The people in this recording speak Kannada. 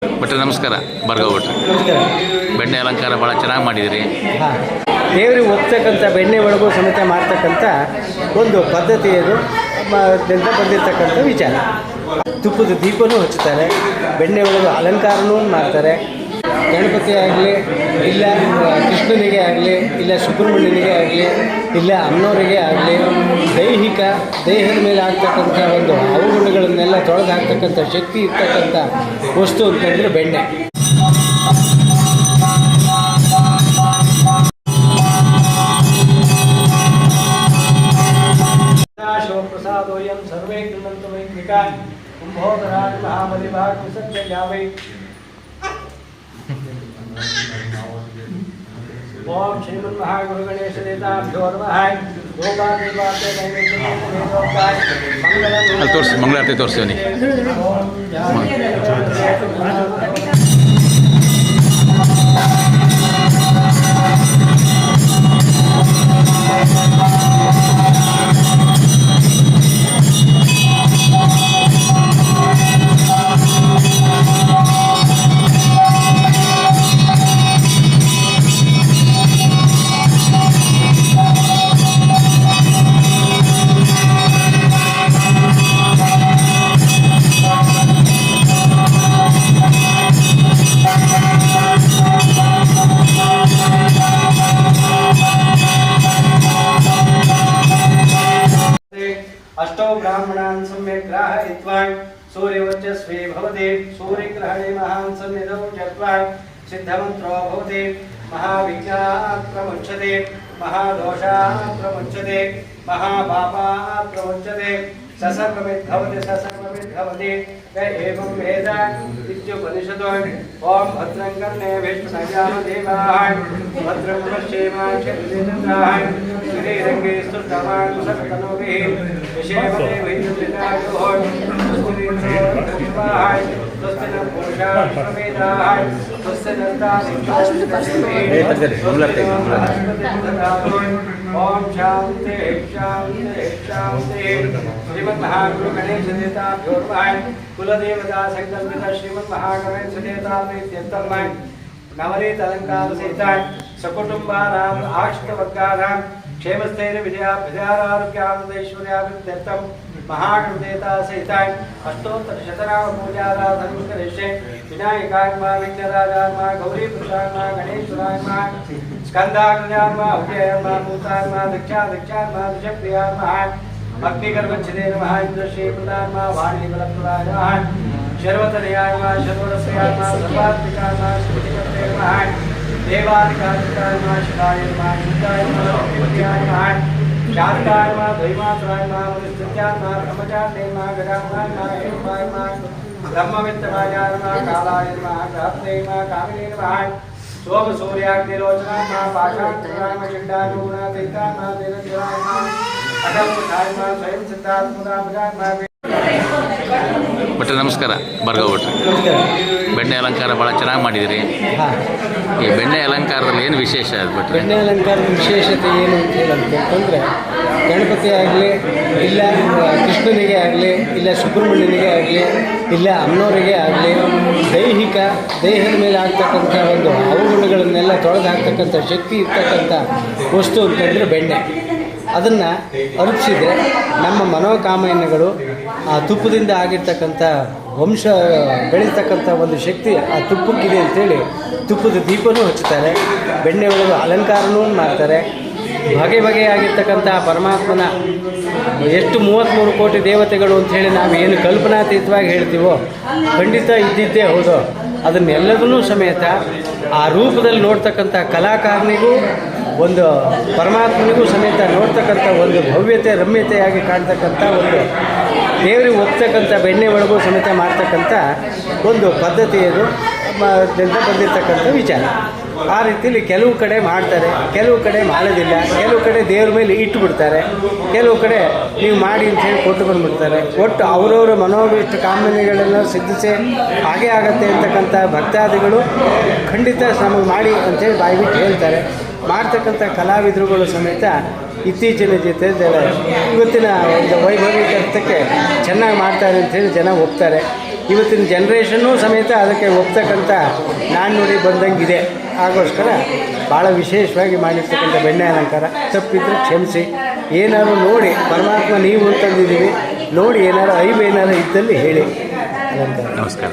ಭಟ್ರೆ ನಮಸ್ಕಾರ. ಭಾರ್ಗವ ಭಟ್ರೆ. ನಮಸ್ಕಾರ. ಬೆಣ್ಣೆ ಅಲಂಕಾರ ಭಾಳ ಚೆನ್ನಾಗಿ ಮಾಡಿದಿರಿ. ಹಾಂ, ದೇವರಿಗೆ ಒಪ್ತಕ್ಕಂಥ ಬೆಣ್ಣೆ ಒಳಗೂ ಸಮೇತ ಮಾಡ್ತಕ್ಕಂಥ ಒಂದು ಪದ್ಧತಿ ಅದು ಬಂದಿರತಕ್ಕಂಥ ವಿಚಾರ. ತುಪ್ಪದ ದೀಪನೂ ಹಚ್ಚುತ್ತಾರೆ, ಬೆಣ್ಣೆ ಒಳಗೂ ಅಲಂಕಾರನೂ ಮಾಡ್ತಾರೆ. ಗಣಪತಿ ಆಗಲಿ, ಇಲ್ಲ ಕೃಷ್ಣನಿಗೆ ಆಗಲಿ, ಇಲ್ಲ ಸುಬ್ರಹ್ಮಣ್ಯನಿಗೆ ಆಗಲಿ, ಇಲ್ಲ ಅಮ್ಮನವರಿಗೆ ಆಗಲಿ, ದೇಹದ ಮೇಲೆ ಆಗ್ತಕ್ಕಂಥ ಒಂದು ಅವಗುಣಗಳನ್ನೆಲ್ಲ ತೊಳೆದು ಹಾಕ್ತಕ್ಕಂಥ ಶಕ್ತಿ ಇರ್ತಕ್ಕಂಥ ವಸ್ತು ಅಂತಂದರೆ ಬೆಣ್ಣೆ. ಶಿವಪ್ರಸಾದೋಯಂ ಸರ್ವೇ ಗೃಹಂತು ವೈದಿಕಾ ಕುಂಭೋದರಾಜ ಮಹಾಬಲಿಭಾಗ ವಿಸರ್ಜಯಾಮಿ. ಓಂ ಶ್ರೀಮನ್ ಮಹಾಗುರು ಗಣೇಶ ದೇವತಾಭ್ಯೋ ನಮಃ. ಅಲ್ಲಿ ತೋರಿಸಿ, ಮಂಗಳಾರತಿ ತೋರಿಸಿ ಅವನಿಗೆ. अष्टौ ब्राह्मणान् सम्यक् ग्राहयित्वा सूर्यवर्चस्वे भवति. सूर्यग्रहणे महान् सन्निधौ जत्वा सिद्धमन्त्रो भवति. महाविघ्नात् प्रमुच्यते, महादोषात् प्रमुच्यते, महापापात् प्रमुच्यते. ससर्वविद्भवति य एवं वेद इत्युपनिषदो. ॐ भद्रं कर्णेभिः शृणुयाम देवाः, भद्रं पश्येमाक्षिरेन्द्राः, श्रीरङ्गे स्तुष्टवान् सकतनोभिः विषेमदेवैर्यजनायोः पुष्पाः स्वस्ति न पुरुषाः विश्ववेदाः स्वस्ति ओम शांति शांति शांति. श्रीमन्महागुरु गणेश देवताभ्यो नमः. कुलदेवता संकल्पित श्रीमन्महागणेश देवताभ्यर्थम नवनीत अलंकार सहित सकुटुंबानां आश्रितवर्गानां क्षेमस्थैर्य विजयारोग्यानंदैश्वर्याभिवृद्ध्यर्थम महागणदेवता सहित अष्टोत्तर शतनाम पूजाराधनं करिष्ये. विनायकाय नमः, विघ्नराजाय नमः, गौरीपुत्राय नमः, गणेश्वराय नमः, स्कंदाग्रजाय नमः, उभयाय नमः, भूताय नमः, दक्षाय नमः, दिशप्रियाय नमः, अग्निगर्भच्छिदे नमः, इंद्रश्रीप्रदाय नमः, वाणीबलप्रदाय नमः, शर्वतनयाय नमः, शर्वरसयाय नमः, सर्वात्मिकाय नमः, श्रुतिकर्ते नमः, देवादिकाय नमः, शिवाय नमः, शुद्धाय नमः, लक्ष्मीपतियाय नमः, शारदाय नमः, द्वैमात्राय नमः, मनुस्मृत्याय नमः, ब्रह्मचारिणे नमः, गजाननाय नमः, हेमाय नमः, ब्रह्मवित्तमाय नमः, कालाय नमः, ग्रहत्रे नमः, कामिने नमः, सोम सूर्याग्निलोचनाय नमः, पाषाणचूडाय नमः, चण्डारूढातीताय नमः, देवदेवाय नमः, अटलपुटाय नमः, स्वयं सिद्धात्मदाय नमः. ಭಟ್ರೆ ನಮಸ್ಕಾರ. ಭಾರ್ಗವ ಭಟ್ರೆ. ನಮಸ್ಕಾರ. ಬೆಣ್ಣೆ ಅಲಂಕಾರ ಭಾಳ ಚೆನ್ನಾಗಿ ಮಾಡಿದಿರಿ. ಹಾಂ, ಈ ಬೆಣ್ಣೆ ಅಲಂಕಾರದಲ್ಲಿ ಏನು ವಿಶೇಷ ಅದು ಭಟ್ರೆ? ಬೆಣ್ಣೆ ಅಲಂಕಾರದ ವಿಶೇಷತೆ ಏನು ಅಂತ ಹೇಳಂತಂದರೆ, ಗಣಪತಿ ಆಗಲಿ, ಇಲ್ಲ ಕೃಷ್ಣನಿಗೆ ಆಗಲಿ, ಇಲ್ಲ ಸುಬ್ರಹ್ಮಣ್ಯನಿಗೆ ಆಗಲಿ, ಇಲ್ಲ ಅಮ್ಮನವರಿಗೆ ಆಗಲಿ, ದೇಹದ ಮೇಲೆ ಆಗ್ತಕ್ಕಂಥ ಒಂದು ಅವಗುಣಗಳನ್ನೆಲ್ಲ ತೊಳೆದು ಹಾಕ್ತಕ್ಕಂಥ ಶಕ್ತಿ ಇರ್ತಕ್ಕಂಥ ವಸ್ತು ಅಂತಂದರೆ ಬೆಣ್ಣೆ. ಅದನ್ನು ಅರುಪಿಸಿದರೆ ನಮ್ಮ ಮನೋಕಾಮನೆಗಳು ಆ ತುಪ್ಪದಿಂದ ಆಗಿರ್ತಕ್ಕಂಥ ವಂಶ ಬೆಳೀತಕ್ಕಂಥ ಒಂದು ಶಕ್ತಿ ಆ ತುಪ್ಪಕ್ಕಿದೆ ಅಂಥೇಳಿ ತುಪ್ಪದ ದೀಪನೂ ಹಚ್ಚುತ್ತಾರೆ, ಬೆಣ್ಣೆ ಒಳಗೂ ಅಲಂಕಾರನೂ ಮಾಡ್ತಾರೆ. ಬಗೆಯಾಗಿರ್ತಕ್ಕಂಥ ಪರಮಾತ್ಮನ ಎಷ್ಟು 33 ಕೋಟಿ ದೇವತೆಗಳು ಅಂಥೇಳಿ ನಾವು ಏನು ಕಲ್ಪನಾತೀತವಾಗಿ ಹೇಳ್ತೀವೋ ಖಂಡಿತ ಇದ್ದಿದ್ದೇ ಹೌದು. ಅದನ್ನೆಲ್ಲದನ್ನೂ ಸಮೇತ ಆ ರೂಪದಲ್ಲಿ ನೋಡ್ತಕ್ಕಂಥ ಕಲಾಕಾರನಿಗೂ ಒಂದು ಪರಮಾತ್ಮನಿಗೂ ಸಮೇತ ನೋಡ್ತಕ್ಕಂಥ ಒಂದು ಭವ್ಯತೆ ರಮ್ಯತೆಯಾಗಿ ಕಾಣ್ತಕ್ಕಂಥ ಒಂದು ದೇವರಿಗೆ ಒಪ್ತಕ್ಕಂಥ ಬೆಣ್ಣೆ ಒಳಗೂ ಸಮೇತ ಮಾಡ್ತಕ್ಕಂಥ ಒಂದು ಪದ್ಧತಿ ಅದು ಬಂದಿರತಕ್ಕಂಥ ವಿಚಾರ. ಆ ರೀತಿಯಲ್ಲಿ ಕೆಲವು ಕಡೆ ಮಾಡ್ತಾರೆ, ಕೆಲವು ಕಡೆ ಮಾಡೋದಿಲ್ಲ, ಕೆಲವು ಕಡೆ ದೇವ್ರ ಮೇಲೆ ಇಟ್ಟುಬಿಡ್ತಾರೆ, ಕೆಲವು ಕಡೆ ನೀವು ಮಾಡಿ ಅಂತೇಳಿ ಕೊಟ್ಟು ಬಂದುಬಿಡ್ತಾರೆ. ಒಟ್ಟು ಅವರವರ ಮನೋಭೀಷ್ಟ ಕಾಮನೆಗಳೆಲ್ಲ ಸಿದ್ಧಿಸಿ ಹಾಗೇ ಆಗತ್ತೆ ಅಂತಕ್ಕಂಥ ಭಕ್ತಾದಿಗಳು ಖಂಡಿತ ನಮಗೆ ಮಾಡಿ ಅಂತೇಳಿ ಬಾಯ್ಬಿಟ್ಟು ಹೇಳ್ತಾರೆ. ಮಾಡ್ತಕ್ಕಂಥ ಕಲಾವಿದರುಗಳು ಸಮೇತ ಇತ್ತೀಚಿನ ಇವತ್ತಿನ ಒಂದು ವೈಭವೀಕರಣಕ್ಕೆ ಚೆನ್ನಾಗಿ ಮಾಡ್ತಾರೆ ಅಂಥೇಳಿ ಜನ ಒಪ್ತಾರೆ. ಇವತ್ತಿನ ಜನ್ರೇಷನ್ನೂ ಸಮೇತ ಅದಕ್ಕೆ ಒಪ್ತಕ್ಕಂಥ ನಾಣ್ಣುಡಿ ಬಂದಂಗಿದೆ. ಆಗೋಸ್ಕರ ಭಾಳ ವಿಶೇಷವಾಗಿ ಮಾಡಿರ್ತಕ್ಕಂಥ ಬೆಣ್ಣೆ ಅಲಂಕಾರ. ತಪ್ಪಿದ್ರೆ ಕ್ಷಮಿಸಿ. ಏನಾದ್ರು ನೋಡಿ, ಪರಮಾತ್ಮ ನೀವು ಅಂತಂದಿದ್ದೀವಿ, ನೋಡಿ ಏನಾರು ಐಬ್ ಏನಾರು ಇದ್ದಲ್ಲಿ ಹೇಳಿ. ಅಲಂಕಾರ. ನಮಸ್ಕಾರ.